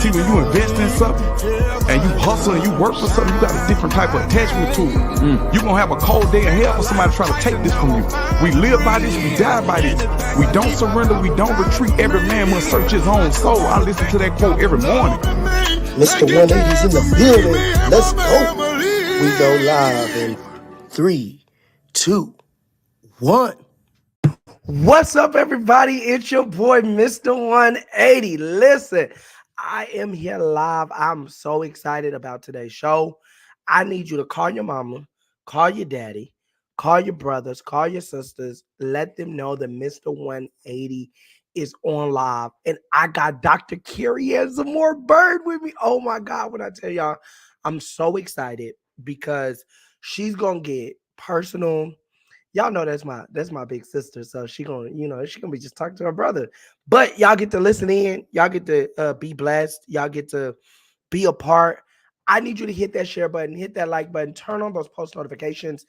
See, when you invest in something and you hustle and you work for something, you got a different type of attachment to it. You're going to have a cold day of hell for somebody trying to take this from you. We live by this, we die by this. We don't surrender, we don't retreat. Every man must search his own soul. I listen to that quote every morning. Mr. 180's in the building. Let's go. We go live in 3, 2, 1. What's up, everybody? It's your boy, Mr. 180. Listen, I am here live. I'm so excited about today's show. I need you to call your mama, call your daddy, call your brothers, call your sisters. Let them know that Mr. 180 is on live. And I got Dr. Kerry-Ann Zamore-Byrd with me. Oh my God, when I tell y'all, I'm so excited because she's gonna get personal. Y'all know that's my big sister, so she gonna be just talking to her brother. But y'all get to listen in, y'all get to be blessed, y'all get to be a part. I need you to hit that share button, hit that like button, turn on those post notifications.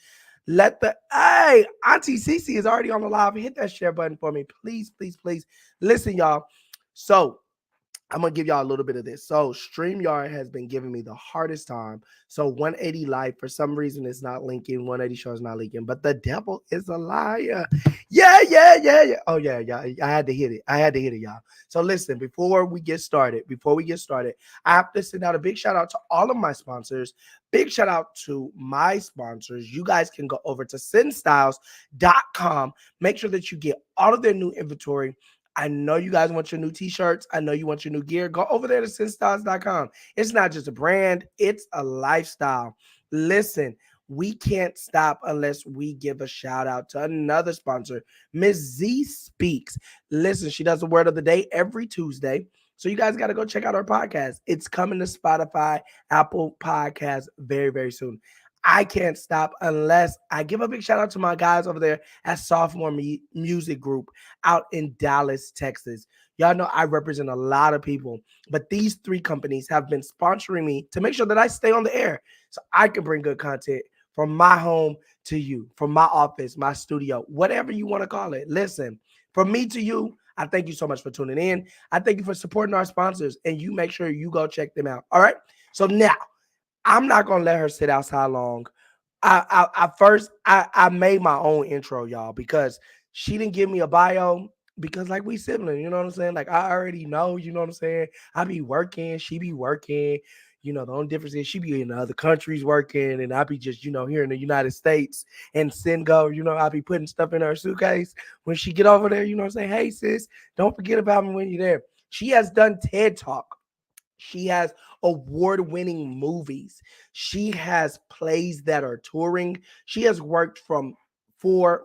Hey, Auntie Cece is already on the live. Hit that share button for me, please, please, please. Listen, y'all. So I'm going to give y'all a little bit of this. So StreamYard has been giving me the hardest time. So 180 Life, for some reason, it's not linking. 180 Show is not linking. But the devil is a liar. Yeah. Oh, yeah. I had to hit it, y'all. So listen, before we get started, I have to send out a big shout out to all of my sponsors. Big shout out to my sponsors. You guys can go over to sinstyles.com. Make sure that you get all of their new inventory. I know you guys want your new t-shirts. I know you want your new gear. Go over there to sinstyles.com. It's not just a brand, it's a lifestyle. Listen, we can't stop unless we give a shout out to another sponsor, Ms. Z Speaks. Listen, she does the word of the day every Tuesday. So you guys got to go check out her podcast. It's coming to Spotify, Apple Podcasts very, very soon. I can't stop unless I give a big shout out to my guys over there at Sophomore Music Group out in Dallas, Texas. Y'all know I represent a lot of people, but these 3 companies have been sponsoring me to make sure that I stay on the air so I can bring good content from my home to you, from my office, my studio, whatever you want to call it. Listen, from me to you, I thank you so much for tuning in. I thank you for supporting our sponsors, and you make sure you go check them out. All right. So now, I'm not gonna let her sit outside long. I made my own intro, y'all, because she didn't give me a bio because like we siblings, you know what I'm saying? Like I already know, you know what I'm saying? I be working, she be working. The only difference is she be in other countries working, and I be just, here in the United States and Singo, I be putting stuff in her suitcase when she get over there, you know what I'm saying? Hey sis, don't forget about me when you're there. She has done TED Talk. She has award-winning movies. She has plays that are touring. She has worked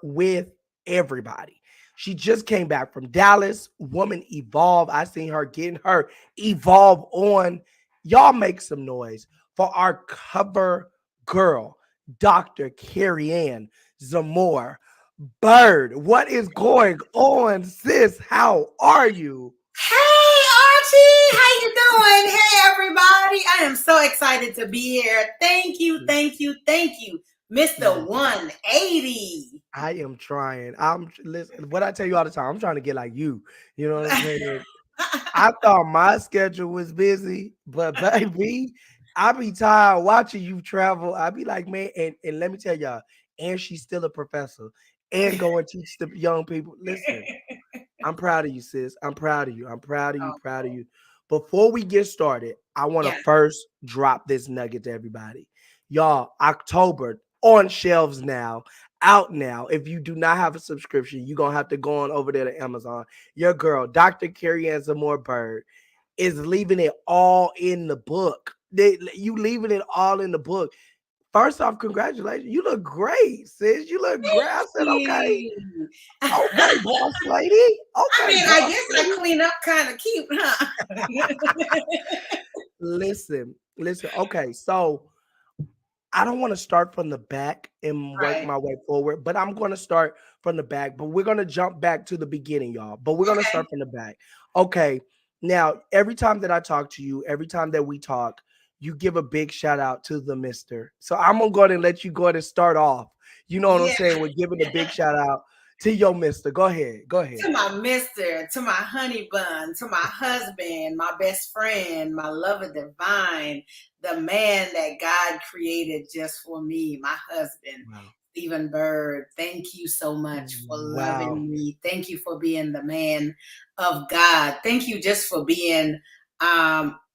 with everybody. She just came back from Dallas. Woman evolve. I seen her getting her evolve on. Y'all make some noise for our cover girl, Dr. Kerry-Ann Zamore-Byrd. What is going on, sis? How are you? Hey, Archie, how you doing? Hey, everybody. I am so excited to be here. Thank you, Mr. 180. I am trying. Listen, what I tell you all the time, I'm trying to get like you. You know what I'm saying? I thought my schedule was busy, but baby, I be tired watching you travel. I be like, man, and let me tell y'all, and she's still a professor and go and teach the young people. Listen. I'm proud of you, sis. I'm proud of you. Proud of you. Before we get started, I want to first drop this nugget to everybody. Y'all, October on shelves now, out now. If you do not have a subscription, you're going to have to go on over there to Amazon. Your girl, Dr. Kerry-Ann Zamore-Byrd, is leaving it all in the book. You leaving it all in the book. First off, congratulations. You look great, sis. You look great. I said, okay. Okay, boss lady. Okay. I guess I clean up kind of cute, huh? Listen. Okay, so I don't want to start from the back and work my way forward, but I'm going to start from the back. But we're going to jump back to the beginning, y'all. But we're going to start from the back. Okay. Now, every time that I talk to you, every time that we talk, you give a big shout out to the mister. So I'm going to go ahead and let you go ahead and start off. You know what I'm saying? We're giving a big shout out. To your mister. Go ahead. Go ahead. To my mister, to my honey bun, to my husband, my best friend, my lover divine, the man that God created just for me, my husband, Wow. Stephen Bird. Thank you so much for Wow. loving me. Thank you for being the man of God. Thank you just for being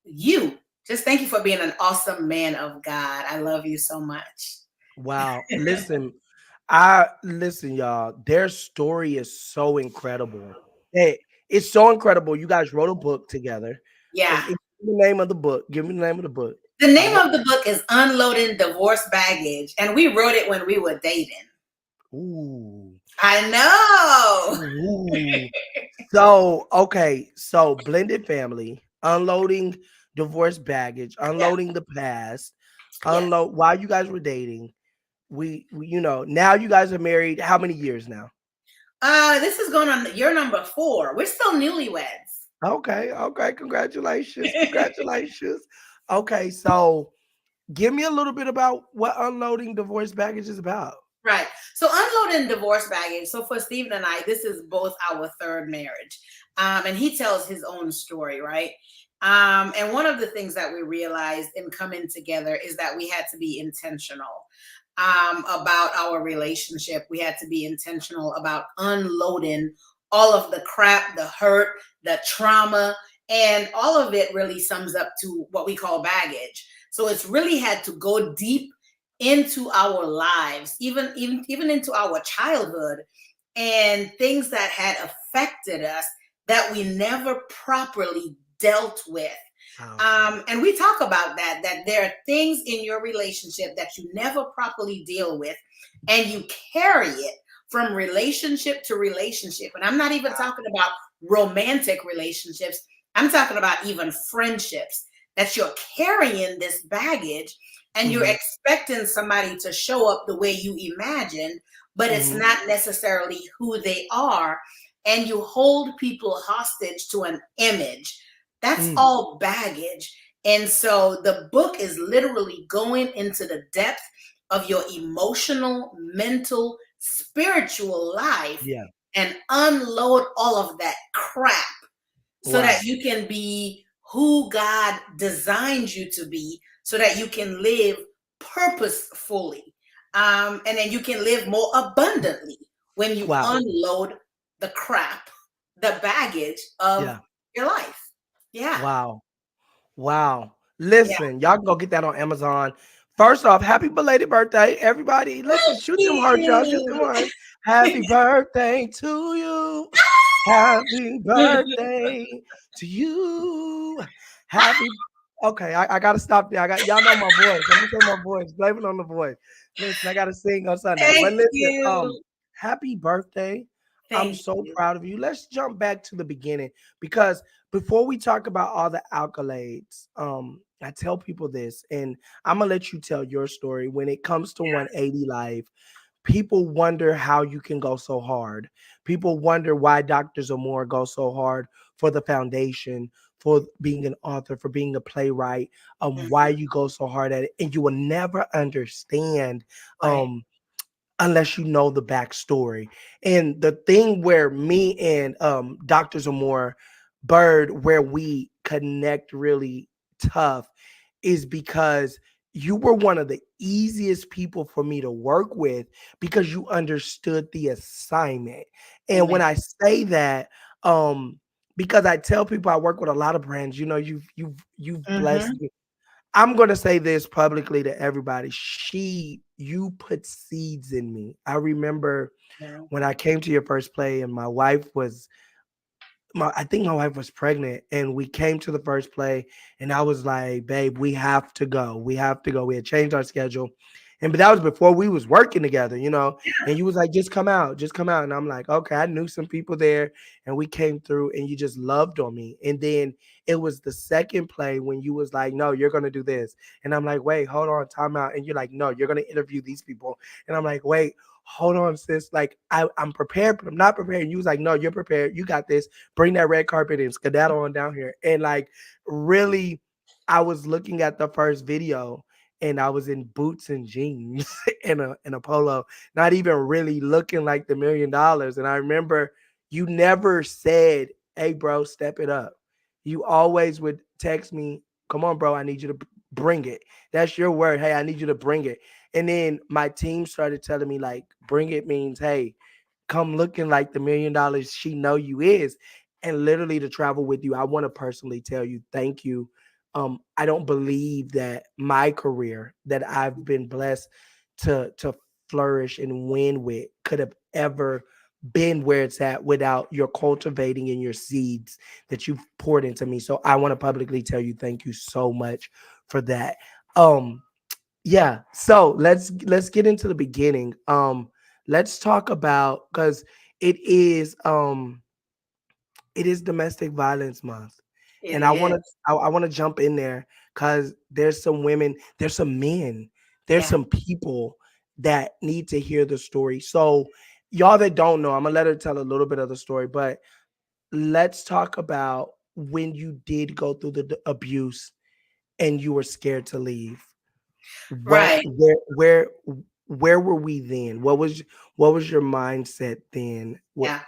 you. Just thank you for being an awesome man of God. I love you so much. Wow. Listen, y'all. Their story is so incredible. Hey, it's so incredible. You guys wrote a book together. Yeah. Give me the name of the book. Give me the name of the book. The I name want. of the book is Unloading Divorce Baggage, and we wrote it when we were dating. Ooh. I know. Ooh. So, okay. So, blended family, unloading divorce baggage, Yeah. unloading the past, Yes. unload while you guys were dating. Now you guys are married. How many years now? This is going on year number 4. We're still newlyweds. Okay, okay. Congratulations. Congratulations. Okay, so give me a little bit about what unloading divorce baggage is about. Right. So unloading divorce baggage. So for Stephen and I, this is both our third marriage. And he tells his own story, right? And one of the things that we realized in coming together is that we had to be intentional about our relationship. We had to be intentional about unloading all of the crap, the hurt, the trauma, and all of it really sums up to what we call baggage. So it's really had to go deep into our lives, even into our childhood, and things that had affected us that we never properly dealt with. And we talk about that there are things in your relationship that you never properly deal with, and you carry it from relationship to relationship. And I'm not even talking about romantic relationships. I'm talking about even friendships, that you're carrying this baggage and you're expecting somebody to show up the way you imagined, but it's not necessarily who they are. And you hold people hostage to an image. That's all baggage. And so the book is literally going into the depth of your emotional, mental, spiritual life Yeah. and unload all of that crap so Wow. that you can be who God designed you to be, so that you can live purposefully. And then you can live more abundantly when you Wow. unload the crap, the baggage of Yeah. your life. Yeah. Wow. Wow. Yeah. Listen, y'all can go get that on Amazon. First off, happy belated birthday. Everybody, listen, Thank shoot them hearts, y'all. Shoot them you. hearts. Happy birthday to you. Happy birthday to you. Happy. Okay, I gotta stop there. Y'all know my voice. Let me say my voice. Blame it on the voice. Listen, I gotta sing on Sunday. But Thank listen, you. happy birthday. I'm Thank so you. proud of you. Let's jump back to the beginning because before we talk about all the accolades, I tell people this, and I'm gonna let you tell your story. When it comes to 180 Life, people wonder how you can go so hard. People wonder why Dr. Zamore goes so hard for the foundation, for being an author, for being a playwright, why Mhm. you go so hard at it, and you will never understand. Right. Unless you know the backstory. And the thing where me and Dr. Zamore Bird, where we connect really tough, is because you were one of the easiest people for me to work with because you understood the assignment. And when Amen. I say that, because I tell people I work with a lot of brands, you've blessed Hmm. me. I'm gonna say this publicly to everybody. You put seeds in me. I remember Yeah. when I came to your first play, and I think my wife was pregnant, and we came to the first play, and I was like, babe, we have to go. We have to go. We had changed our schedule. But that was before we was working together, and you was like, just come out, just come out. And I'm like, okay, I knew some people there, and we came through, and you just loved on me. And then it was the second play when you was like, no, you're gonna do this. And I'm like, wait, hold on, time out. And you're like, no, you're gonna interview these people. And I'm like, wait, hold on, sis. Like, I'm prepared, but I'm not prepared. And you was like, no, you're prepared. You got this. Bring that red carpet and skedaddle on down here. And like, really, I was looking at the first video, and I was in boots and jeans and a polo, not even really looking like the $1,000,000. And I remember you never said, "Hey, bro, step it up." You always would text me, "Come on, bro, I need you to bring it." That's your word. Hey, I need you to bring it. And then my team started telling me like, "Bring it" means, hey, come looking like the $1,000,000 she know you is. And literally to travel with you, I want to personally tell you thank you. I don't believe that my career that I've been blessed to flourish and win with could have ever been where it's at without your cultivating and your seeds that you've poured into me. So I want to publicly tell you thank you so much for that. Yeah, so let's get into the beginning. Let's talk about, because it is it is domestic violence month. It And I want is. to I want to jump in there because there's some women, there's some men, there's Yeah. some people that need to hear the story. So y'all that don't know, I'm gonna let her tell a little bit of the story, but let's talk about when you did go through the abuse and you were scared to leave. What Right. where were we then? What was your mindset then? What Yeah.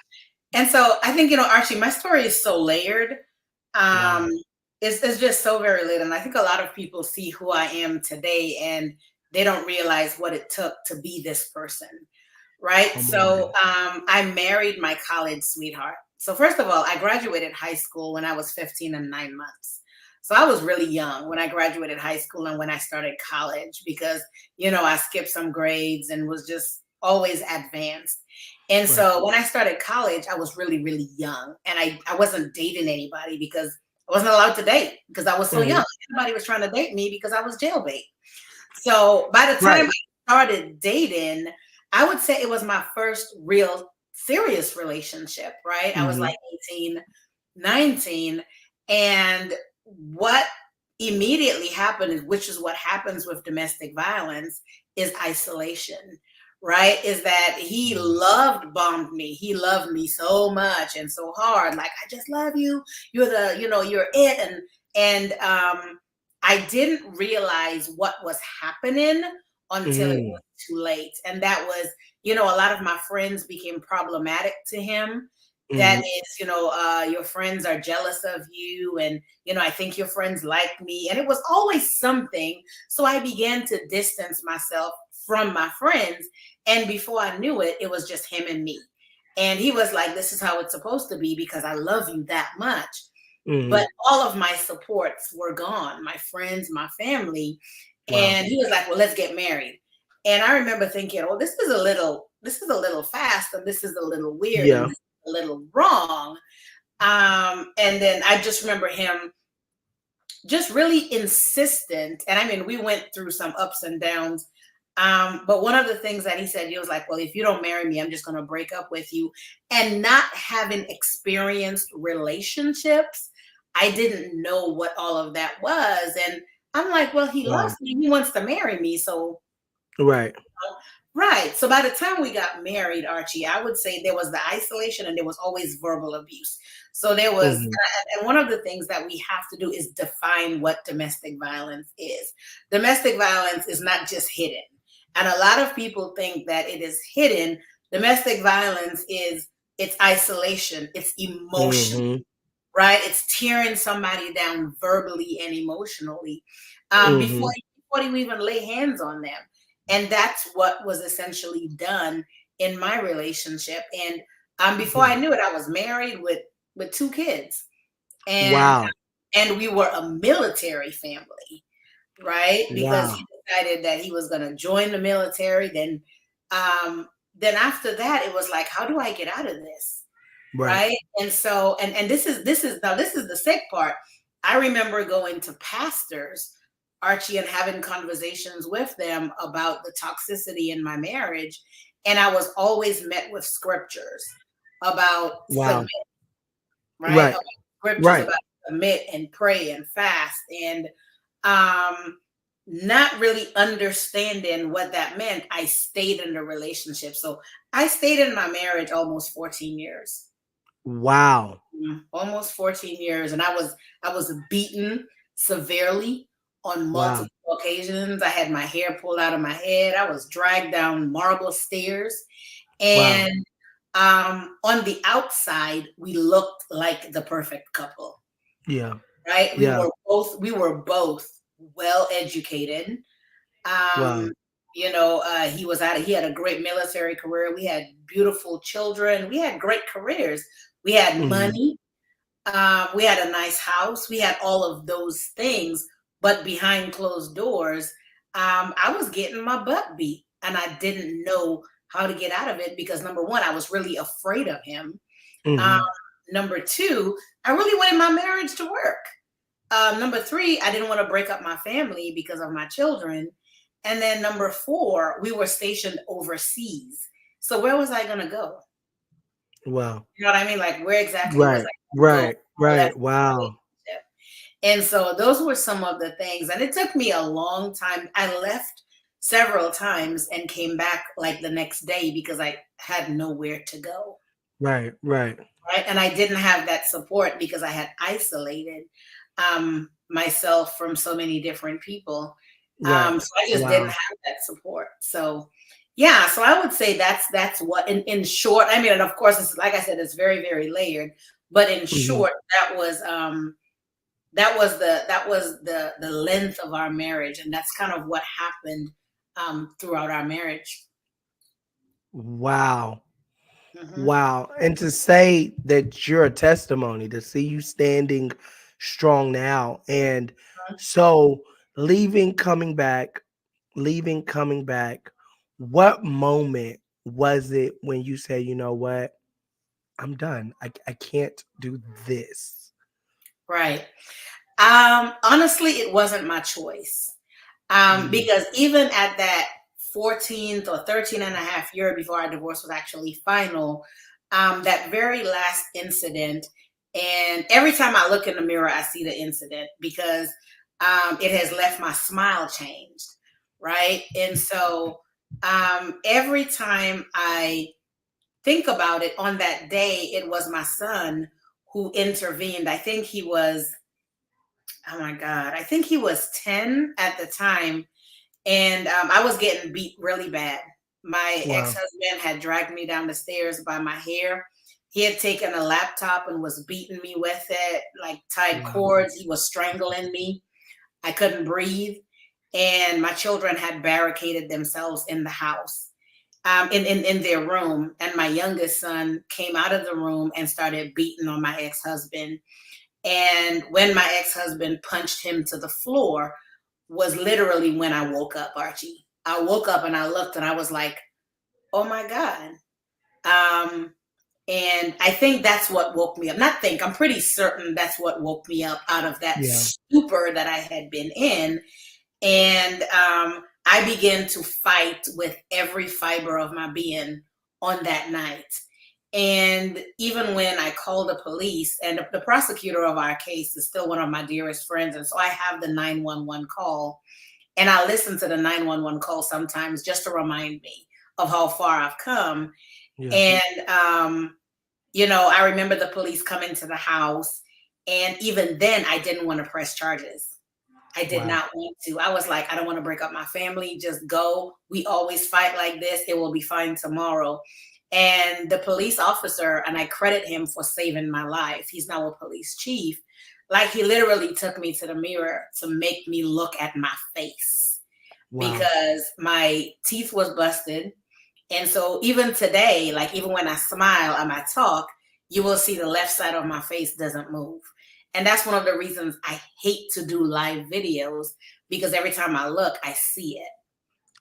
And so I think, Archie, my story is so layered. wow. Um, it's just so very layered. And I think a lot of people see who I am today and they don't realize what it took to be this person. Right. Come So on. I married my college sweetheart. So first of all, I graduated high school when I was 15 and 9 months. So I was really young when I graduated high school and when I started college because, I skipped some grades and was just always advanced. And Right. so when I started college, I was really, really young and I wasn't dating anybody because I wasn't allowed to date because I was so Mhm. young. Everybody was trying to date me because I was jailbait. So by the time Right. I started dating, I would say it was my first real serious relationship, right? I was Mhm. like 18, 19. And what immediately happened, which is what happens with domestic violence, is isolation, right? Is that he Mhm. bombed me. He loved me so much and so hard. Like, I just love you. You're it. And I didn't realize what was happening until it Mhm. was too late. And that was, a lot of my friends became problematic to him. That Mhm. is, your friends are jealous of you. And, I think your friends like me. And it was always something. So I began to distance myself from my friends. And before I knew it, it was just him and me. And he was like, this is how it's supposed to be because I love you that much. But Mhm. all of my supports were gone, my friends, my family. Wow. And he was like, well, let's get married. And I remember thinking, oh, this is a little fast and this is a little weird and Yeah. this is a little wrong. And then I just remember him just really insistent. And I mean, we went through some ups and downs. But one of the things that he said, he was like, well, if you don't marry me, I'm just going to break up with you. And not having experienced relationships, I didn't know what all of that was. And I'm like, well, he loves Wow. me. He wants to marry me. So Right. right. So by the time we got married, Archie, I would say there was the isolation and there was always verbal abuse. So there was, Mhm. and one of the things that we have to do is define what domestic violence is. Domestic violence is not just hidden. And a lot of people think that it is hidden. Domestic violence is it's isolation, it's emotion, Mhm. right? It's tearing somebody down verbally and emotionally before Mhm. you even lay hands on them. And that's what was essentially done in my relationship. And before I Mhm. knew it, I was married with two kids, and Wow. and we were a military family, right? Because Wow. he decided that he was going to join the military. Then after that, it was like, how do I get out of this? Right. Right. And so, and this is the sick part. I remember going to pastors, Archie, and having conversations with them about the toxicity in my marriage. And I was always met with scriptures about submit, Wow. right? Right. About scriptures Right. about submit and pray and fast. And um not really understanding what that meant, I stayed in the relationship. So I stayed in my marriage almost 14 years. Wow. Almost 14 years, and I was beaten severely on Wow. multiple occasions. I had my hair pulled out of my head. I was dragged down marble stairs. Wow. And on the outside, we looked like the perfect couple, Yeah. right? Yeah. We were both well educated. Wow. Um, he had a great military career. We had beautiful children. We had great careers. We had Mhm. money. We had a nice house. We had all of those things, but behind closed doors, I was getting my butt beat, and I didn't know how to get out of it because number one, I was really afraid of him. Um, Mhm. Number two, I really wanted my marriage to work. Number three, I didn't want to break up my family because of my children. And then number four, we were stationed overseas. So where was I going to go? Wow. You know what I mean? Like, where exactly was Right. I going to go? Right. I left Right. my Wow. relationship. And so those were some of the things. And it took me a long time. I left several times and came back like the next day because I had nowhere to go. Right. Right. Right. And I didn't have that support because I had isolated myself from so many different people. Right. So I just didn't Wow. have that support. So yeah, so I would say that's what in short, I mean, and of course it's like I said, it's very, very layered, but in Mhm. short, that was the length of our marriage, and that's kind of what happened throughout our marriage. Wow. Hmm. Wow. And to say that you're a testimony, to see you standing strong now. And so coming back, what moment was it when you say, you know what? I'm done. I can't do this. Right. Honestly, it wasn't my choice. Mhm. Because even at that 14th or 13 and a half year before our divorce was actually final, that very last incident, and every time I look in the mirror, I see the incident because it has left my smile changed, right? And so every time I think about it on that day, it was my son who intervened. I think he was, oh my God, I think he was 10 at the time, and I was getting beat really bad. My Wow. ex-husband had dragged me down the stairs by my hair. He had taken a laptop and was beating me with it, like tied Wow. cords. He was strangling me. I couldn't breathe. And my children had barricaded themselves in the house, in their room. And my youngest son came out of the room and started beating on my ex-husband. And when my ex-husband punched him to the floor, was literally when I woke up, Archie. I woke up and I looked and I was like, oh my God. Um, and I think that's what woke me up. Not think, I'm pretty certain that's what woke me up out of that Yeah. stupor that I had been in. And I began to fight with every fiber of my being on that night. And even when I called the police, and the prosecutor of our case is still one of my dearest friends, and so I have the 911 call, and I listen to the 911 call sometimes just to remind me of how far I've come. Yeah. And, I remember the police coming to the house. And even then, I didn't want to press charges. I did Wow. not want to. I was like, I don't want to break up my family. Just go. We always fight like this. It will be fine tomorrow. And the police officer, and I credit him for saving my life. He's now a police chief. Like, he literally took me to the mirror to make me look at my face Wow. because my teeth was busted. And so even today, like even when I smile and I talk, you will see the left side of my face doesn't move. And that's one of the reasons I hate to do live videos, because every time I look, I see it,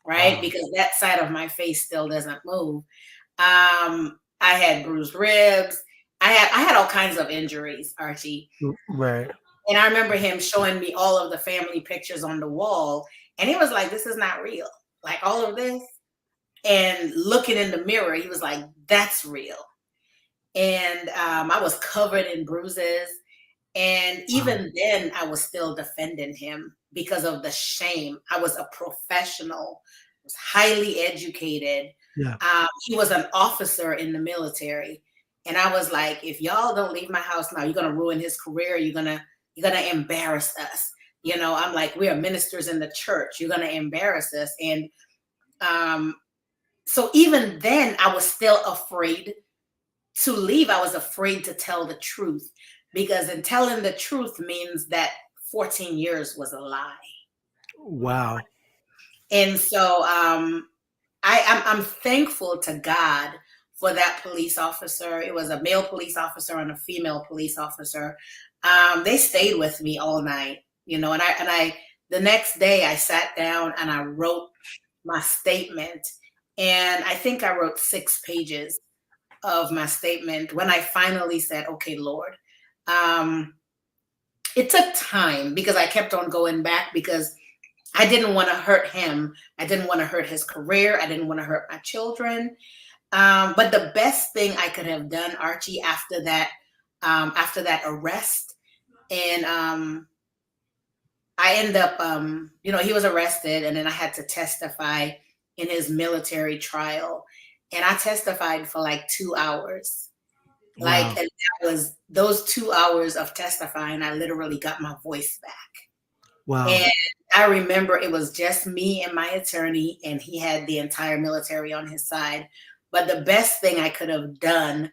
right? Wow. Because that side of my face still doesn't move. I had bruised ribs. I had all kinds of injuries, Archie. Right. And I remember him showing me all of the family pictures on the wall. And he was like, this is not real. Like all of this. And looking in the mirror, he was like, that's real. And I was covered in bruises. And Wow. even then, I was still defending him because of the shame. I was a professional, was highly educated. Yeah. He was an officer in the military. And I was like, if y'all don't leave my house now, you're gonna ruin his career. You're gonna embarrass us. You know, I'm like, we are ministers in the church. You're going to embarrass us. And so even then, I was still afraid to leave. I was afraid to tell the truth, because in telling the truth means that 14 years was a lie. Wow. And so I'm thankful to God for that police officer. It was a male police officer and a female police officer. They stayed with me all night, you know, and I the next day I sat down and I wrote my statement, and I think I wrote 6 pages of my statement when I finally said, okay, Lord. It took time because I kept on going back, because I didn't want to hurt him. I didn't want to hurt his career. I didn't want to hurt my children. But the best thing I could have done, Archie, after that arrest, and I ended up, you know, he was arrested, and then I had to testify in his military trial. And I testified for like 2 hours. Wow. Like, and that was those 2 hours of testifying, I literally got my voice back. Wow. And I remember it was just me and my attorney, and he had the entire military on his side. But the best thing I could have done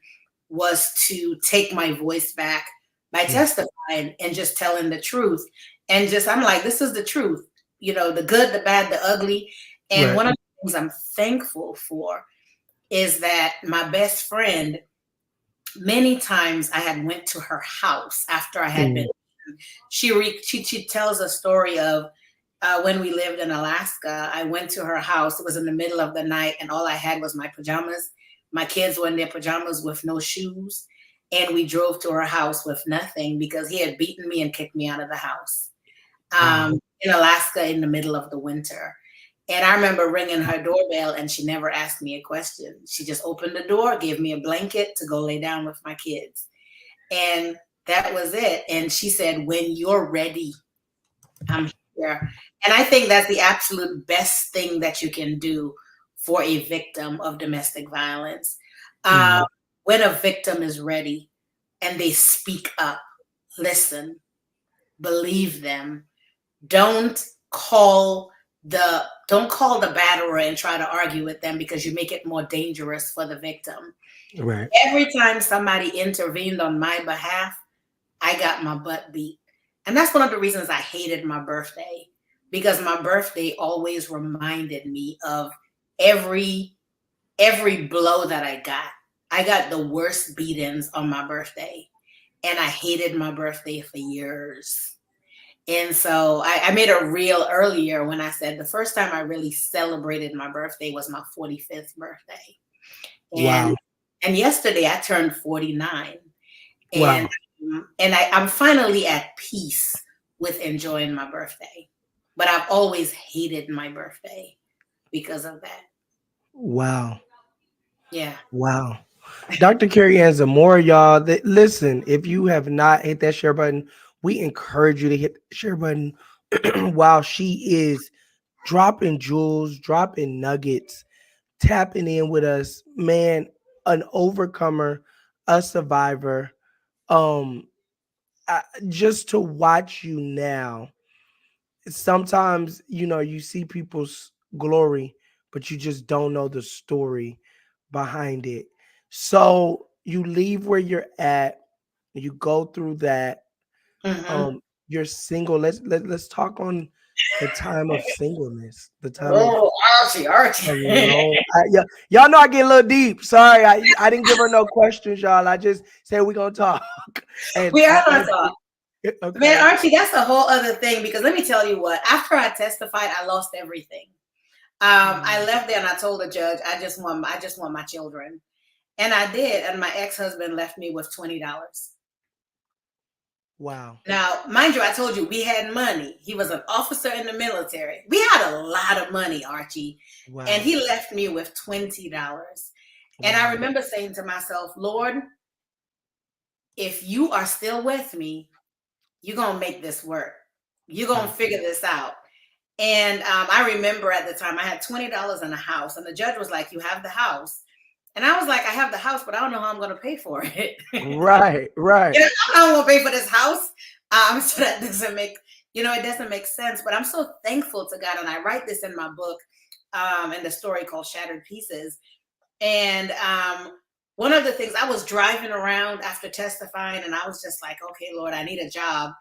was to take my voice back by testifying and just telling the truth. And just, I'm like, this is the truth, you know, the good, the bad, the ugly. And one of the things I'm thankful for is that my best friend, many times I had went to her house after I had been. She tells a story of when we lived in Alaska. I went to her house. It was in the middle of the night, and all I had was my pajamas. My kids were in their pajamas with no shoes, and we drove to her house with nothing because he had beaten me and kicked me out of the house in Alaska in the middle of the winter. And I remember ringing her doorbell, and she never asked me a question. She just opened the door, gave me a blanket to go lay down with my kids. And that was it. And she said, when you're ready, I'm here. And I think that's the absolute best thing that you can do for a victim of domestic violence. When a victim is ready and they speak up, listen, believe them. Don't call the batterer and try to argue with them, because you make it more dangerous for the victim. Right. Every time somebody intervened on my behalf, I got my butt beat. And that's one of the reasons I hated my birthday, because my birthday always reminded me of every blow that I got. I got the worst beatings on my birthday, and I hated my birthday for years. And so I made a reel earlier when I said the first time I really celebrated my birthday was my 45th birthday. And, and yesterday I turned 49. And, and I'm finally at peace with enjoying my birthday. But I've always hated my birthday because of that. Wow. Yeah. Wow. Dr. Kerry-Ann Zamore, y'all, listen, if you have not hit that share button, we encourage you to hit the share button while she is dropping jewels, dropping nuggets, tapping in with us. Man, an overcomer, a survivor. Just to watch you now, sometimes, you know, you see people's glory, but you just don't know the story behind it. So you leave where you're at, you go through that. You're single. Let's talk on the time of singleness. The time Archie. Y'all know I get a little deep. Sorry, I didn't give her no questions, y'all. I just said we're gonna talk. And we are gonna talk. Okay. Man, Archie, that's a whole other thing, because let me tell you what, after I testified, I lost everything. I left there and I told the judge, I just want my children. And I did. And my ex-husband left me with $20. Wow. Now, mind you, I told you we had money. He was an officer in the military. We had a lot of money, Archie. Wow. And he left me with $20. And I remember saying to myself, Lord, if you are still with me, you're going to make this work. You're going to figure this out. And I remember at the time I had $20 in a house, and the judge was like, you have the house. And I was like, I have the house, but I don't know how I'm going to pay for it. Right. You know, I don't want to pay for this house. So that doesn't make It doesn't make sense, but I'm so thankful to God. And I write this in my book, in the story called Shattered Pieces. And one of the things, I was driving around after testifying, and I was just like, okay, Lord, I need a job.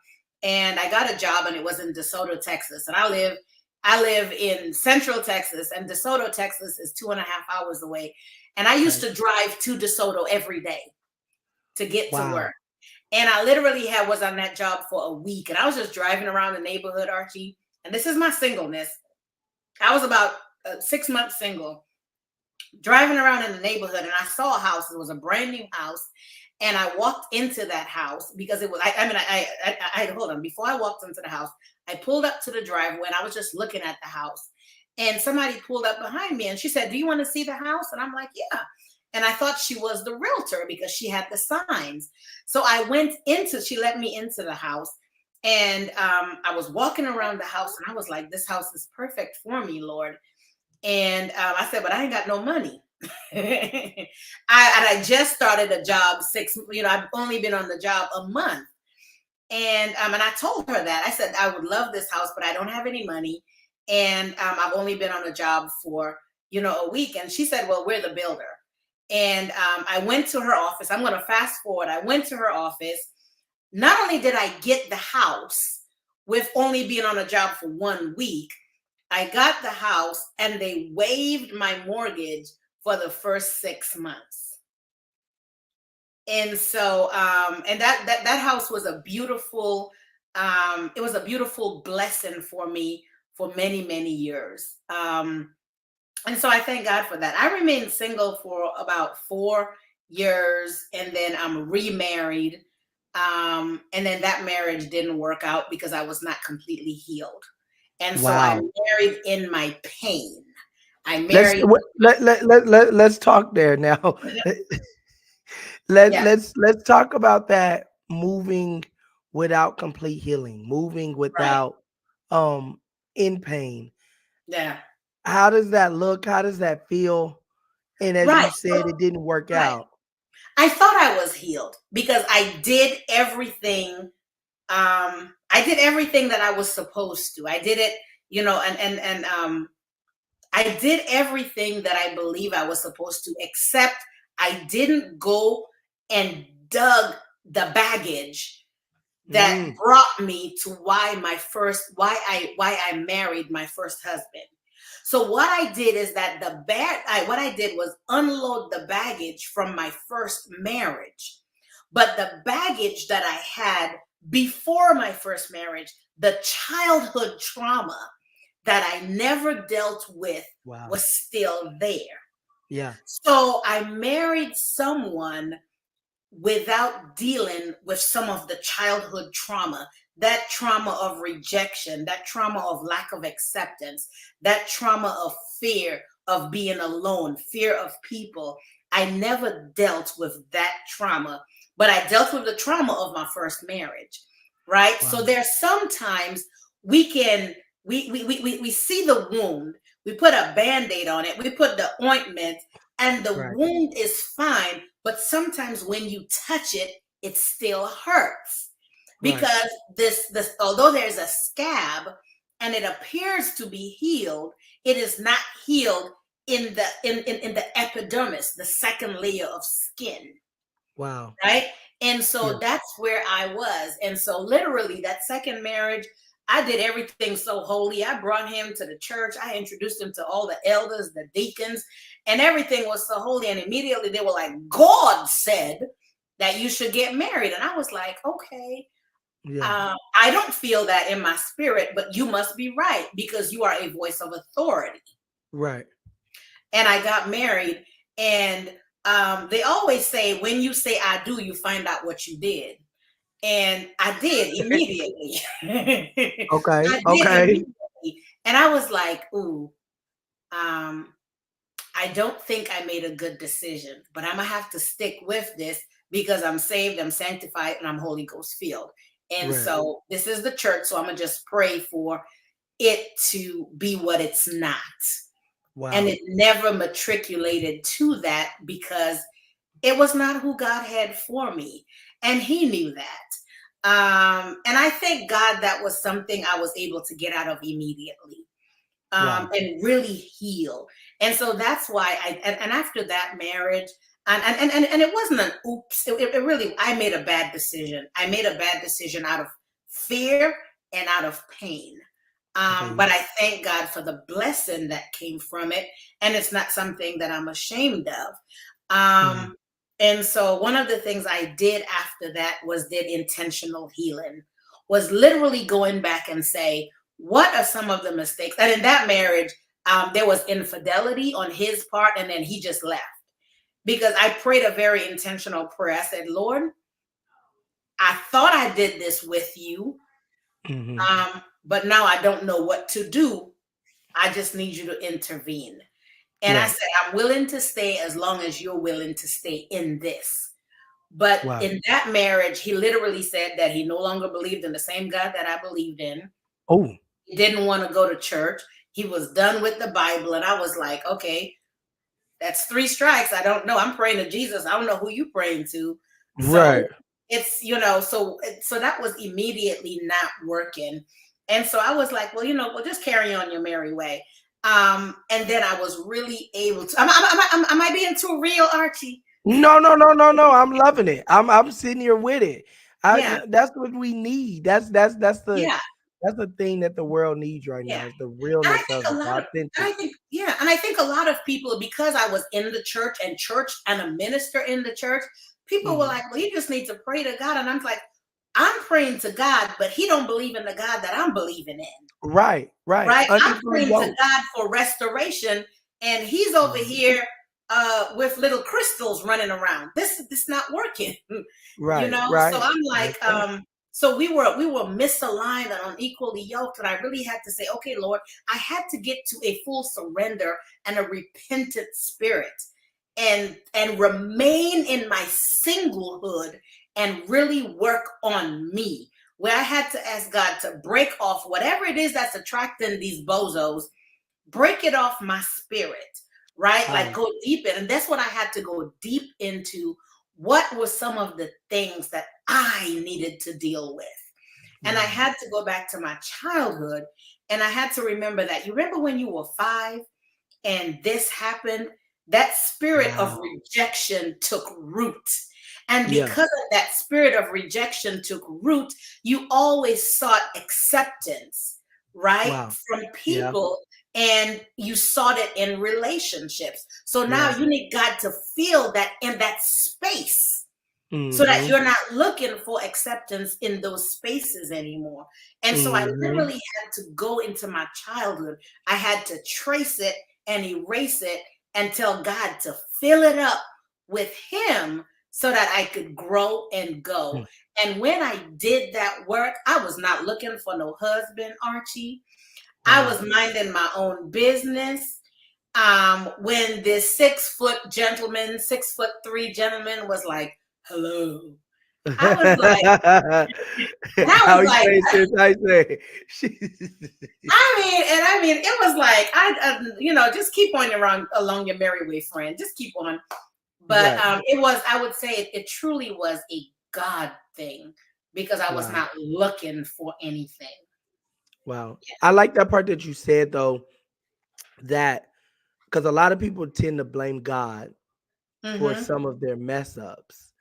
And I got a job, and it was in DeSoto, Texas. And I live in Central Texas, and DeSoto, Texas is 2.5 hours away. And I used to drive to DeSoto every day to get to work. And I literally was on that job for a week, and I was just driving around the neighborhood, Archie. And this is my singleness. I was about 6 months single, driving around in the neighborhood, and I saw a house. It was a brand new house. And I walked into that house because it was, hold on. Before I walked into the house, I pulled up to the driveway, and I was just looking at the house. And somebody pulled up behind me, and she said, "Do you want to see the house?" And I'm like, "Yeah." And I thought she was the realtor because she had the signs. So she let me into the house. And I was walking around the house, and I was like, this house is perfect for me, Lord. And I said, but I ain't got no money. I just started a job I've only been on the job a month. And I told her that. I said, I would love this house, but I don't have any money. And I've only been on a job for, a week. And she said, well, we're the builder. And I went to her office. I'm going to fast forward. I went to her office. Not only did I get the house with only being on a job for 1 week, I got the house, and they waived my mortgage for the first 6 months. And so, and that house was a beautiful, it was a beautiful blessing for me for many, many years. And so I thank God for that. I remained single for about 4 years, and then I'm remarried. And then that marriage didn't work out because I was not completely healed. And so I married in my pain. I married. Let's talk there now. Let's talk about that, moving without complete healing, moving without in pain. Yeah. How does that look? How does that feel? And as you said, it didn't work out. I thought I was healed because I did everything. I did everything that I was supposed to. I did it, I did everything that I believe I was supposed to, except I didn't go and dug the baggage that brought me to why I married my first husband. So what I did is that what I did was unload the baggage from my first marriage. But the baggage that I had before my first marriage, the childhood trauma that I never dealt with was still there. Yeah. So I married someone without dealing with some of the childhood trauma, that trauma of rejection, that trauma of lack of acceptance, that trauma of fear of being alone, fear of people. I never dealt with that trauma, but I dealt with the trauma of my first marriage, right? Wow. So there's sometimes we see the wound, we put a Band-Aid on it, we put the ointment, and the wound is fine. But sometimes when you touch it, it still hurts because this although there's a scab and it appears to be healed, it is not healed in the epidermis, the second layer of skin. Wow. Right. And so that's where I was. And so literally that second marriage, I did everything so holy. I brought him to the church. I introduced him to all the elders, the deacons, and everything was so holy. And immediately they were like, God said that you should get married. And I was like, okay, I don't feel that in my spirit, but you must be right because you are a voice of authority. Right. And I got married, and they always say, when you say I do, you find out what you did. And I did immediately. Okay. Immediately. And I was like, ooh, I don't think I made a good decision, but I'm going to have to stick with this because I'm saved, I'm sanctified, and I'm Holy Ghost filled. And so this is the church. So I'm going to just pray for it to be what it's not. Wow. And it never matriculated to that because it was not who God had for me. And he knew that. And I thank God that was something I was able to get out of immediately, Wow. and really heal. And so that's why and after that marriage, and it wasn't an oops, it really, I made a bad decision. I made a bad decision out of fear and out of pain. Okay. But I thank God for the blessing that came from it. And it's not something that I'm ashamed of. Mhm. And so one of the things I did after that was did intentional healing, was literally going back and say, what are some of the mistakes? And in that marriage, there was infidelity on his part, and then he just left because I prayed a very intentional prayer. I said, Lord, I thought I did this with you, Mhm. but now I don't know what to do. I just need you to intervene. And I Right. said, I'm willing to stay as long as you're willing to stay in this. But Wow. in that marriage, he literally said that he no longer believed in the same God that I believed in. Oh, He didn't want to go to church. He was done with the Bible. And I was like, okay, that's three strikes. I don't know. I'm praying to Jesus. I don't know who you praying to. So right. it's, so that was immediately not working. And so I was like, well, we'll just carry on your merry way. And then I was really able to. Am I being too real, Archie? No, no, no, no, no. I'm loving it. I'm sitting here with it. Yeah, That's what we need. yeah, That's the thing that the world needs right yeah. now is the And I realness think of a it, lot of, and authentic. I think, yeah, and I think a lot of people, because I was in the church and a minister in the church, people were Mhm. like, well, you just need to pray to God. And I'm like, I'm praying to God, but he don't believe in the God that I'm believing in. Right, right. Right? I'm Unequally praying to yoked. God for restoration, and he's over Mhm. here with little crystals running around. This not working. Right, So right. I'm That's like, right. so we were misaligned and unequally yoked, and I really had to say, okay, Lord, I had to get to a full surrender and a repentant spirit, and remain in my singlehood and really work on me, where I had to ask God to break off whatever it is that's attracting these bozos, break it off my spirit, right? Like Wow. go deep in. And that's what I had to go deep into. What were some of the things that I needed to deal with? And I Wow. had to go back to my childhood, and I had to remember that. You remember when you were 5 and this happened? That spirit of Wow. rejection took root. And Yeah. because of that spirit of rejection took root, you always sought acceptance, right? Wow. From Yeah. people, and you sought it in relationships. So now Yeah. you need God to feel that in that space, so that Mhm. you're not looking for acceptance in those spaces anymore. And so I Mhm. literally had to go into my childhood. I had to trace it and erase it and tell God to fill it up with him so that I could grow and go. Mm. And when I did that work, I was not looking for no husband, Archie. I was Wow. minding my own business. When this 6 foot gentleman, 6'3" gentleman was like, hello. I was like, and I How was you like, say, sis? How you say? it was like, just keep on along your merry way, friend. Just keep on. But Right. I would say it truly was a God thing because I was Wow. not looking for anything. Wow. I like that part that you said though, that because a lot of people tend to blame God for Mm-hmm. some of their mess ups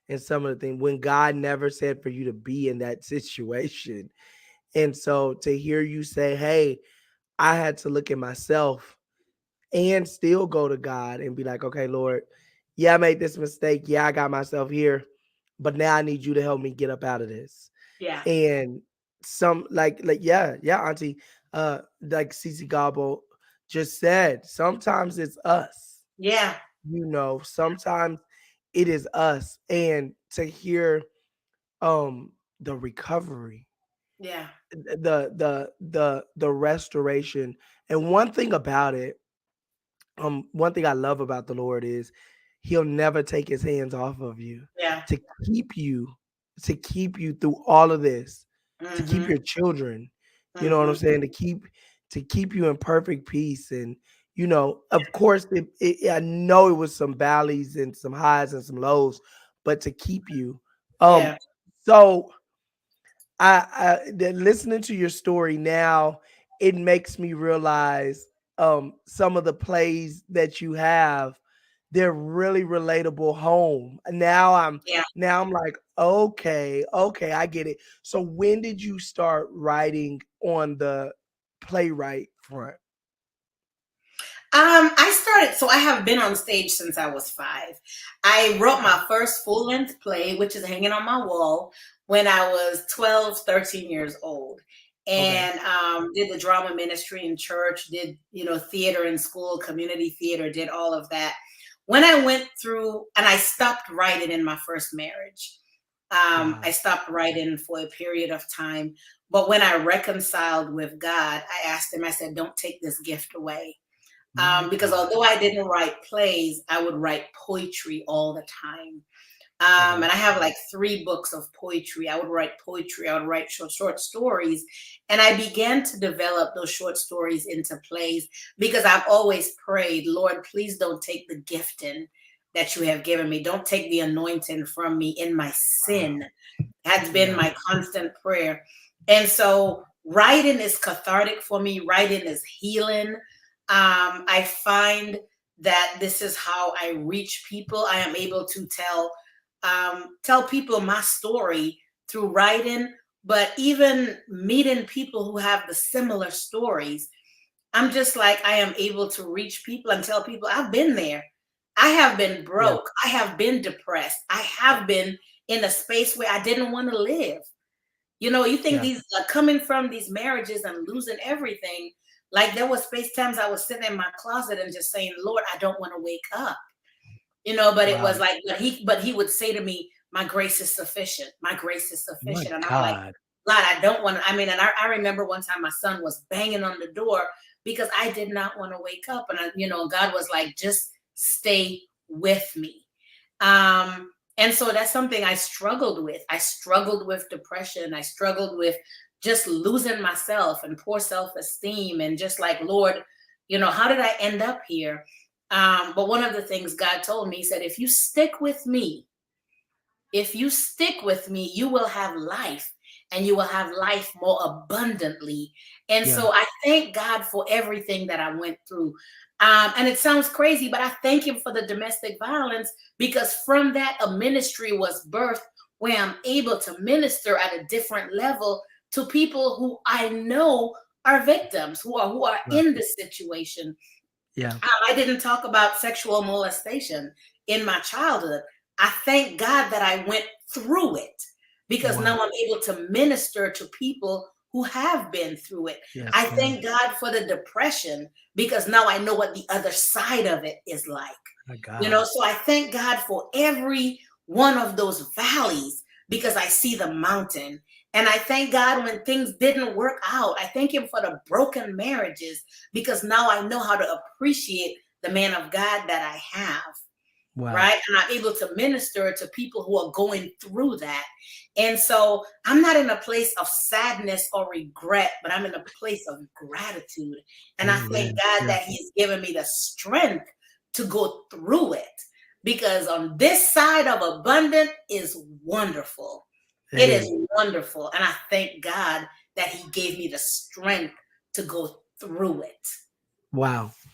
and some of the things when God never said for you to be in that situation. And so to hear you say, hey, I had to look at myself and still go to God and be like, okay, Lord, yeah, I made this mistake. Yeah, I got myself here, but now I need you to help me get up out of this. Yeah. And some yeah, yeah, Auntie, like Cece Gobble just said, sometimes it's us, Yeah. sometimes it is us. And to hear the recovery, Yeah. the restoration. And one thing about it, one thing I love about the Lord is he'll never take his hands off of you Yeah. to keep you, through all of this, to keep Mm-hmm. your children, you know what I'm Mm-hmm. saying, to keep you in perfect peace. And of course I know it was some valleys and some highs and some lows, but to keep you. Yeah. So Listening to your story now, it makes me realize some of the plays that you have, they're really relatable home. Yeah. Now I'm like, okay, I get it. So when did you start writing on the playwright front? So I have been on stage since I was 5. I wrote my first full-length play, which is hanging on my wall, when I was 12, 13 years old. Okay. And did the drama ministry in church, did, theater in school, community theater, did all of that. When I went through, and I stopped writing in my first marriage. I Wow. stopped writing for a period of time. But when I reconciled with God, I asked him, I said, don't take this gift away. My Because God. although I didn't write plays, I would write poetry all the time. Okay. And I have like 3 books of poetry. I would write poetry, I would write short stories. And I began to develop those short stories into plays because I've always prayed, Lord, please don't take the gifting that you have given me. Don't take the anointing from me in my Wow. sin. Has been Yeah. my constant prayer. And so writing is cathartic for me. Writing is healing. I find that this is how I reach people. I am able to tell people my story through writing, but even meeting people who have the similar stories, I'm just like, I am able to reach people and tell people I've been there. I have been Yeah. broke. I have been depressed. I have been in a space where I didn't want to live. You think Yeah. these coming from these marriages and losing everything, like there was space times I was sitting in my closet and just saying, Lord, I don't want to wake up. But it was Wow. like, but he would say to me, my grace is sufficient. My grace is My sufficient. And I'm like, God. God, I don't want to. And I remember one time my son was banging on the door because I did not want to wake up. And God was like, just stay with me. And so that's something I struggled with. I struggled with depression. I struggled with just losing myself and poor self-esteem and just like, Lord, how did I end up here? But one of the things God told me, he said, if you stick with me, you will have life and you will have life more abundantly. And Yeah. so I thank God for everything that I went through. And it sounds crazy, but I thank him for the domestic violence because from that, a ministry was birthed where I'm able to minister at a different level to people who I know are victims, who are Right. in this situation. Yeah. I didn't talk about sexual molestation in my childhood. I thank God that I went through it because Wow. now I'm able to minister to people who have been through it. Yes, I ma'am. thank God for the depression because now I know what the other side of it is like. My God. So I thank God for every one of those valleys because I see the mountain. And I thank God when things didn't work out. I thank him for the broken marriages because now I know how to appreciate the man of God that I have. Wow. Right. And I'm able to minister to people who are going through that. And so I'm not in a place of sadness or regret, but I'm in a place of gratitude. And I thank Amen. God Yeah. that He's given me the strength to go through it because on this side of abundant is wonderful. It It is is. wonderful. And I thank God that He gave me the strength to go through it. Wow. Yeah.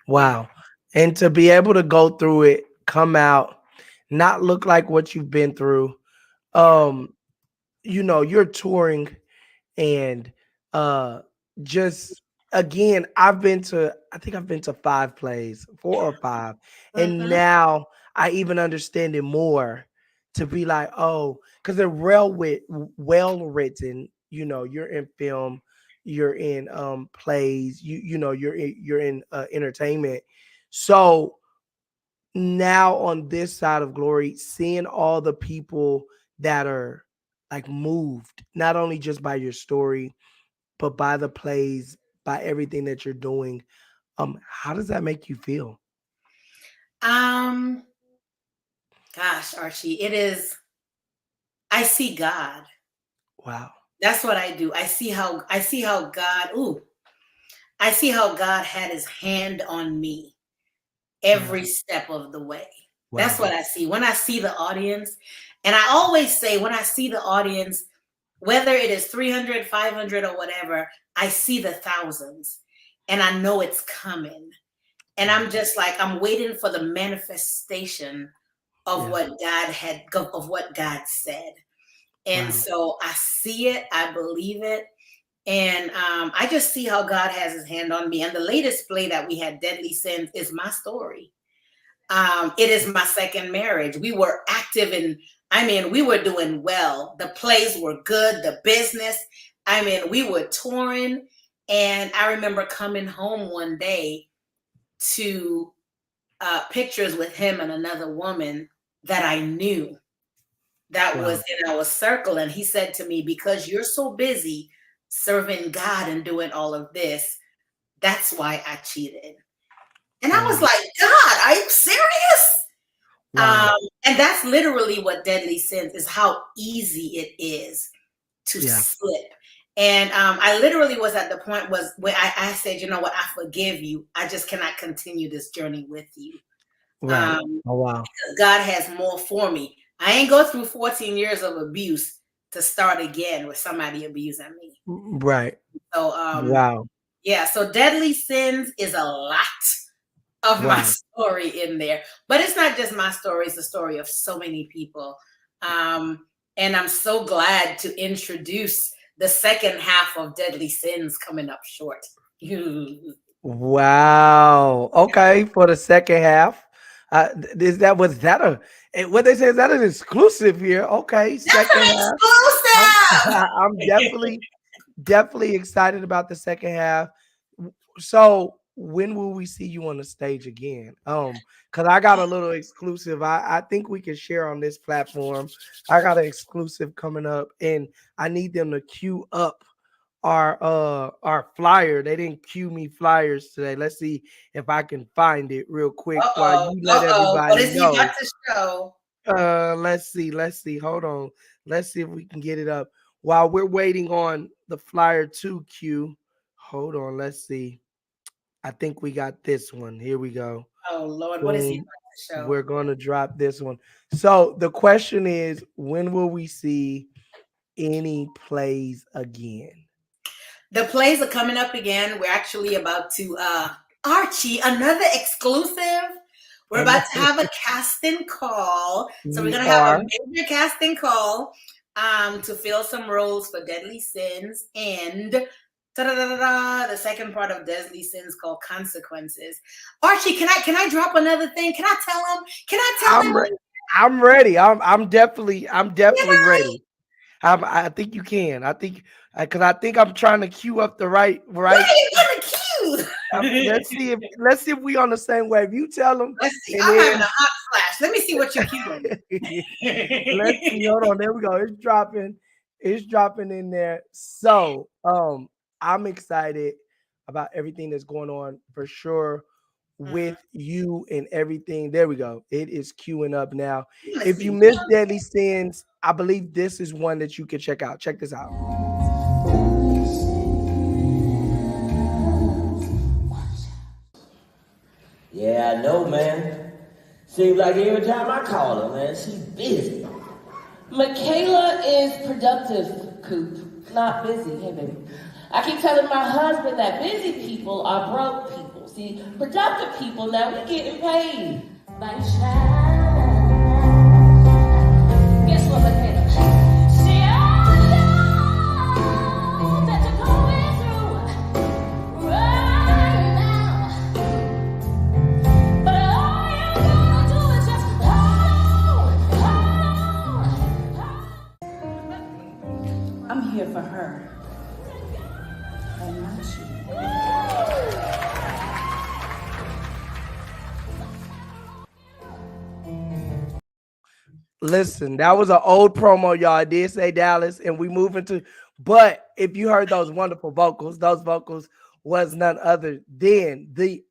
Wow. And to be able to go through it, come out, not look like what you've been through. Yeah. Um, you're touring and just again, I think I've been to 5 plays, 4 or 5. And Mhm. now I even understand it more to be like, oh, because they're well written. You're in film, you're in plays, you're in entertainment. So now on this side of glory, seeing all the people that are like moved, not only just by your story, but by the plays, by everything that you're doing. How does that make you feel? Um, Gosh, Archie, I see God. Wow. That's what I do. I see how God had his hand on me Yeah. every step of the way. That's Wow. what I see. When I see the audience, and I always say when I see the audience, Whether it is 300, 500, or whatever, I see the thousands and I know it's coming. And I'm just like, I'm waiting for the manifestation of what God said. And so I see it, I believe it. And I just see how God has his hand on me. And the latest play that we had, Deadly Sins, is my story. It is my second marriage. We were active we were doing well. The plays were good, the business. We were touring. And I remember coming home one day to pictures with him and another woman that I knew that was in our circle. And he said to me, because you're so busy serving God and doing all of this, that's why I cheated. And I was like, God, are you serious? And that's literally what Deadly Sins is, how easy it is to slip. And I literally was at the point where I said, you know what, I forgive you. I just cannot continue this journey with you. Because God has more for me. I ain't go through 14 years of abuse to start again with somebody abusing me. Right. So so Deadly Sins is a lot of my story in there. But it's not just my story, it's the story of so many people. And I'm so glad to introduce the second half of Deadly Sins coming up short. Wow. Okay, for the second half. What they say, is that an exclusive here? Okay, second half. Exclusive. I'm definitely excited about the second half. So when will we see you on the stage again? Because I got a little exclusive. I think we can share on this platform. I got an exclusive coming up, and I need them to queue up our flyer. They didn't queue me flyers today. Let's see if I can find it real quick while you let everybody what is know. He about to show? Let's see. Hold on. Let's see if we can get it up while we're waiting on the flyer to queue. Hold on. Let's see. I think we got this one. Here we go. Oh Lord, what is He about to show? We're going to drop this one. So the question is, when will we see any plays again? The plays are coming up again. We're actually about to Archie, another exclusive. We're about to have a casting call. So we're gonna have a major casting call to fill some roles for Deadly Sins, and the second part of Deadly Sins called Consequences. Archie, can I drop another thing? Can I tell him? I'm ready. I'm definitely ready. I think you can. I think because I think I'm trying to queue up the right. What are you gonna queue? Let's see if we on the same wave. You tell them. Let's see. I'm having a hot flash. Let me see what you're queuing. Let's see. Hold on. There we go. It's dropping. It's dropping in there. So I'm excited about everything that's going on for sure with you and everything. There we go. It is queuing up now. If you missed Deadly Sins, I believe this is one that you can check out. Check this out. Yeah, I know, man. Seems like every time I call her, man, she's busy. Michaela is productive, Coop, not busy. Hey, baby. I keep telling my husband that busy people are broke people. See, productive people, now we're getting paid. Guess what, Michaela? See, I know that you're going through right now. But all you gotta do is just hold on. I'm here for her. And not you. Listen, that was an old promo, y'all. I did say Dallas, and we move into. But if you heard those wonderful vocals, those vocals was none other than the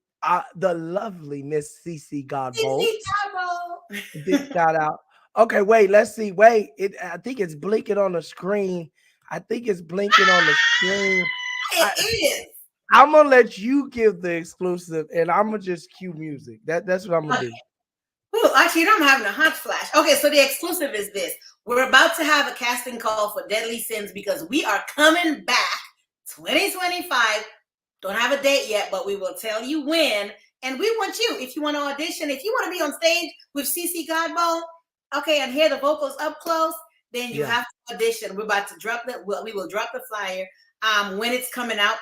lovely Miss CC Godbolt. Big shout out. Okay, wait. Let's see. Wait, I think it's blinking on the screen. It is. I'm gonna let you give the exclusive, and I'm gonna just cue music. That's what I'm gonna do. Ooh, actually, I'm having a hot flash. Okay, so the exclusive is this. We're about to have a casting call for Deadly Sins because we are coming back 2025. Don't have a date yet, but we will tell you when. And we want you, if you want to audition, if you want to be on stage with CC Godbolt, okay, and hear the vocals up close, then you have to audition. We're about to drop we will drop the flyer when it's coming out.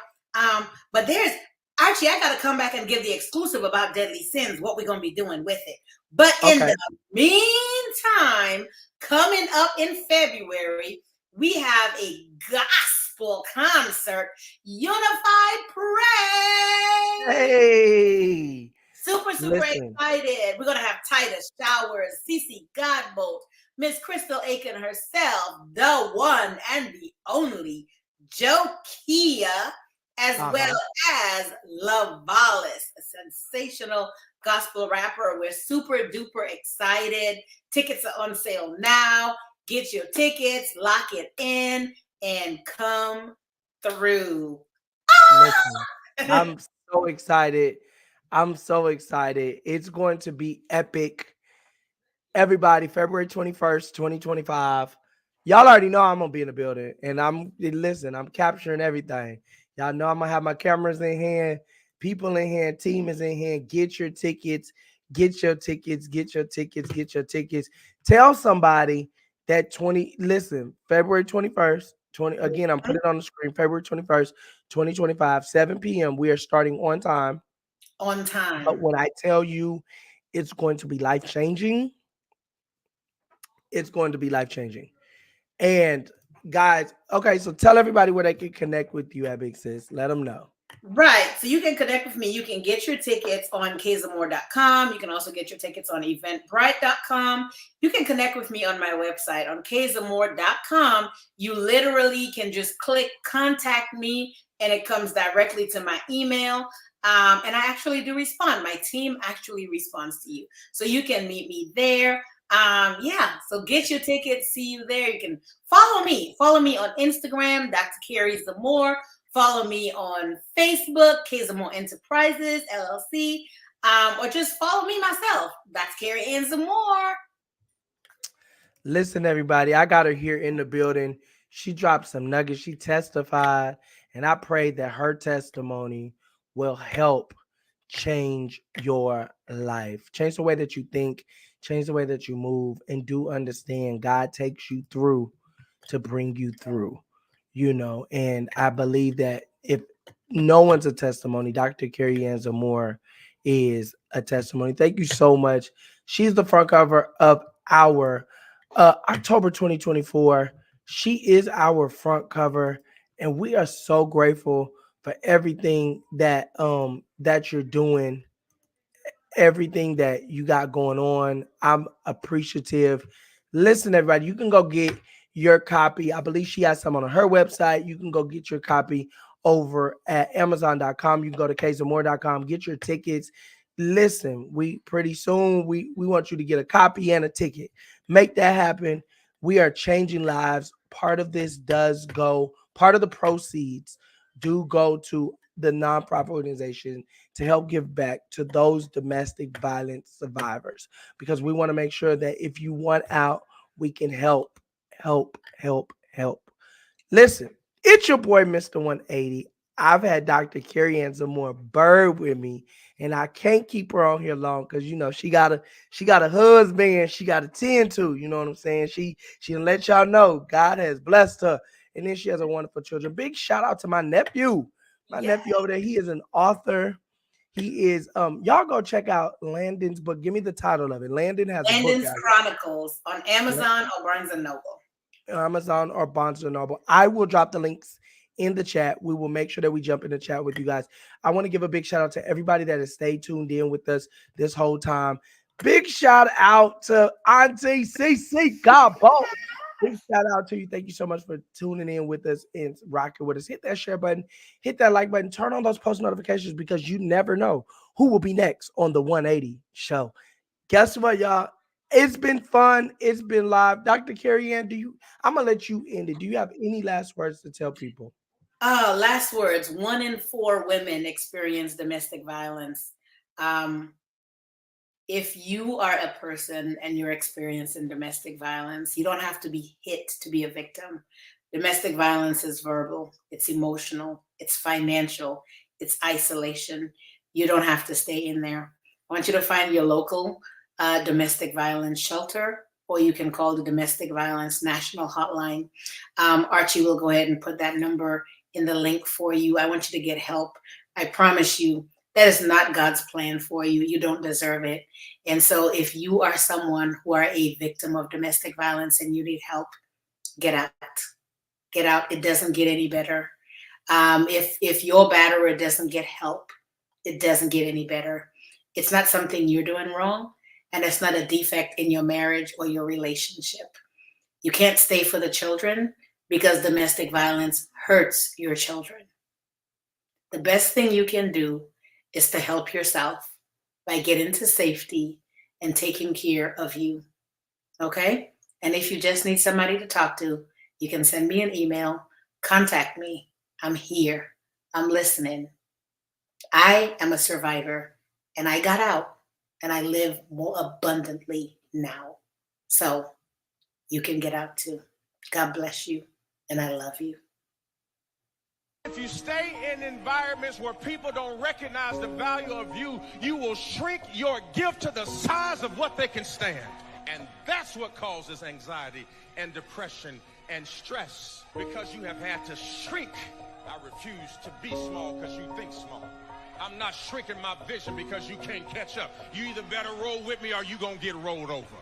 But there's Archie, I gotta come back and give the exclusive about Deadly Sins, what we're gonna be doing with it. But in the meantime, coming up in February, we have a gospel concert, Unified Praise. Hey, Super excited. We're gonna have Titus Showers, CC Godbolt, Miss Crystal Aiken herself, the one and the only Joe Kia, as well as Lavalis, a sensational gospel rapper. We're super duper excited. Tickets are on sale now. Get your tickets, lock it in, and come through. Listen, I'm so excited. I'm so excited. It's going to be epic. Everybody, February 21st, 2025. Y'all already know I'm gonna be in the building. And I'm capturing everything. Y'all know I'm gonna have my cameras in hand, people in hand, team is in hand. Get your tickets, get your tickets, get your tickets, get your tickets. Tell somebody that February 21st, again, I'm putting it on the screen, February 21st, 2025, 7 p.m. We are starting on time. On time. But when I tell you it's going to be life-changing, it's going to be life-changing. And guys, okay, so tell everybody where they can connect with you at Big Sis. Let them know. Right. So you can connect with me. You can get your tickets on kzamore.com. You can also get your tickets on eventbrite.com. You can connect with me on my website on kzamore.com. You literally can just click contact me and it comes directly to my email. And I actually do respond. My team actually responds to you. So you can meet me there. So get your tickets. See you there. You can follow me on Instagram, Dr. Kerry Zamore. Follow me on Facebook, K Zamore Enterprises, LLC, or just follow me myself. That's Kerry-Ann Zamore. Listen, everybody, I got her here in the building. She dropped some nuggets. She testified, and I pray that her testimony will help change your life, change the way that you think, change the way that you move, and do understand God takes you through to bring you through. And I believe that if no one's a testimony, Dr. Kerry-Ann Zamore is a testimony. Thank you so much. She's the front cover of our October 2024. She is our front cover, and we are so grateful for everything that you're doing, everything that you got going on. I'm appreciative. Listen, everybody, you can go get your copy. I believe she has some on her website. You can go get your copy over at Amazon.com. You can go to kzamore.com, get your tickets. Listen, we pretty soon we want you to get a copy and a ticket. Make that happen. We are changing lives. Part of the proceeds do go to the nonprofit organization to help give back to those domestic violence survivors, because we want to make sure that if you want out, we can help. Listen, it's your boy, Mr. 180. I've had Dr. Kerry-Ann Zamore-Byrd with me, and I can't keep her on here long because she got a husband she got to tend to. You know what I'm saying? She done let y'all know God has blessed her, and then she has a wonderful children. Big shout out to my nephew. Nephew over there, he is an author. He is y'all go check out Landon's book. Give me the title of it. Landon's Chronicles on Amazon or Barnes and Noble. Amazon or Barnes and Noble. I will drop the links in the chat. We will make sure that we jump in the chat with you guys. I want to give a big shout out to everybody that has stayed tuned in with us this whole time. Big shout out to Auntie CC Godbolt. Big shout out to you. Thank you so much for tuning in with us and rocking with us. Hit that share button, hit that like button, turn on those post notifications because you never know who will be next on the 180 show. Guess what, y'all? It's been fun. It's been live. Dr. Kerry-Ann, I'm going to let you end it. Do you have any last words to tell people? Last words. 1 in 4 women experience domestic violence. if you are a person and you're experiencing domestic violence, you don't have to be hit to be a victim. Domestic violence is verbal, it's emotional, it's financial, it's isolation. You don't have to stay in there. I want you to find your local domestic violence shelter, or you can call the Domestic Violence National Hotline. Archie will go ahead and put that number in the link for you. I want you to get help. I promise you, that is not God's plan for you. You don't deserve it. And so if you are someone who are a victim of domestic violence and you need help, get out. Get out. It doesn't get any better. If your batterer doesn't get help, it doesn't get any better. It's not something you're doing wrong, and it's not a defect in your marriage or your relationship. You can't stay for the children because domestic violence hurts your children. The best thing you can do is to help yourself by getting to safety and taking care of you. Okay? And if you just need somebody to talk to, you can send me an email, contact me. I'm here. I'm listening. I am a survivor, and I got out, and I live more abundantly now. So you can get out too. God bless you, and I love you. If you stay in environments where people don't recognize the value of you, you will shrink your gift to the size of what they can stand. And that's what causes anxiety and depression and stress, because you have had to shrink. I refuse to be small because you think small. I'm not shrinking my vision because you can't catch up. You either better roll with me or you gonna get rolled over.